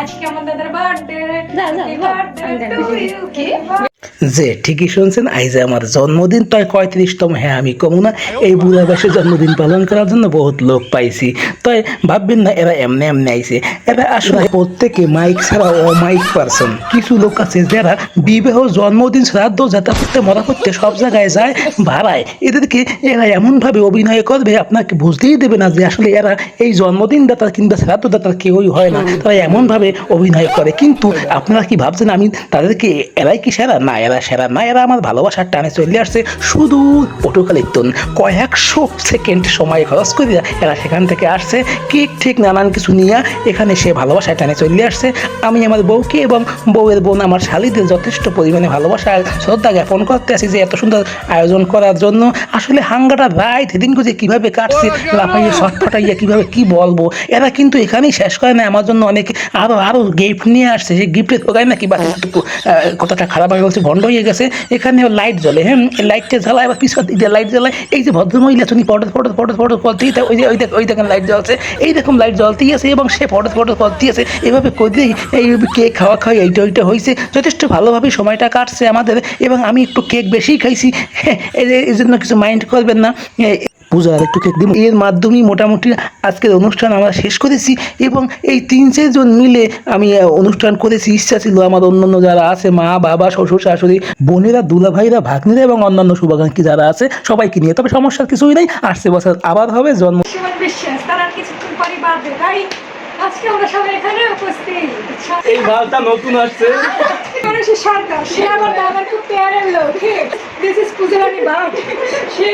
আজকে আমার দাদার বার্থডে। যে ঠিকই শুনছেন, আইজে আমার জন্মদিন, তাই 35তম। হ্যাঁ, আমি কমু না, এই বুড়া বয়সে জন্মদিন পালন করার জন্য বহুত লোক পাইছি। তাই ভাববেন না এরা এমনি এমনি আইছে। এরা আসলে প্রত্যেকে মাইক ছাড়া অমাইক পারসন। কিছু লোক আছে যারা বিবাহ, জন্মদিন, শ্রাদ্ধ, যাতা করতে, মরা করতে সব জায়গায় যায় ভাড়ায়। এদেরকে এরা এমনভাবে অভিনয় করবে আপনাকে বুঝতেই দেবে না যে আসলে এরা এই জন্মদিন দাতা কিংবা শ্রাদ্ধ দাতার কেউই হয় না। তারা এমনভাবে অভিনয় করে। কিন্তু আপনারা কি ভাবছেন আমি তাদেরকে এরাই কি সেরা? না, এরা সেরা না। এরা আমার ভালোবাসার টানে চলে আসছে শুধু পটুখালির কয়েকশো সেকেন্ড সময় খরচ করে এরা সেখান থেকে আসছে কেক ঠিক নানান কিছু নিয়ে এখানে সে ভালোবাসার টানে চলে আসছে। আমি আমার বউকে এবং বউয়ের বোন আমার শালিদের যথেষ্ট পরিমাণে ভালোবাসা শ্রদ্ধা জ্ঞাপন করতে আসি যে এত সুন্দর আয়োজন করার জন্য। আসলে হাঙ্গাটা রাইট সেদিন যে কীভাবে কাটছে, লাফাইয়ে শট ফাটাইয়া কীভাবে কী বলবো। এরা কিন্তু এখানেই শেষ করে না, আমার জন্য অনেক আরও গিফট নিয়ে আসছে। সেই গিফটের দোকানে নাকি বা কথাটা খারাপ হয়ে গেছে, ভণ্ড হয়ে গেছে। এখানে লাইট জ্বলে, হ্যাঁ, লাইটটা জ্বালায়, আবার পিছন দিয়ে লাইট জ্বালায়। এই যে ভদ্রমহিলা তুমি ফটো করতেই, ওই দেখেন লাইট জ্বলছে, এইরকম লাইট জ্বলতেই আছে এবং সে ফটো করতেই আছে। এভাবে করতেই এই কেক খাওয়া এইটা হয়েছে। যথেষ্ট ভালোভাবে সময়টা কাটছে আমাদের এবং আমি একটু কেক বেশিই খাইছি, হ্যাঁ, এই জন্য কিছু মাইন্ড করবেন না। পূজার একটু কেক দিব। এর মাধ্যমেই মোটামুটি আজকের অনুষ্ঠান আমরা শেষ করেছি এবং এই 3-4 জন মিলে আমি অনুষ্ঠান করেছি। ইচ্ছা ছিল আমার অন্যান্য যারা আছে, মা বাবা শ্বশুর শাশুড়ি বোনেরা দুলাভাইরা ভাগ্নিরা এবং অন্যান্য শুভাকাঙ্ক্ষী যারা আছে সবাইকে নিয়ে, তবে সমস্যার কিছুই নেই, আসছে বছর আবার হবে জন্ম। বিশ্বাস তার আর কিছুক্ষণ পরই বার্থডে, তাই আজকে আমরা সবাই এখানে উপস্থিত। এই মালটা নতুন আসছে, সরকার সে আমার দাদার খুব পেয়ারের লোক। দিস ইজ পূজারানী বাপ। সে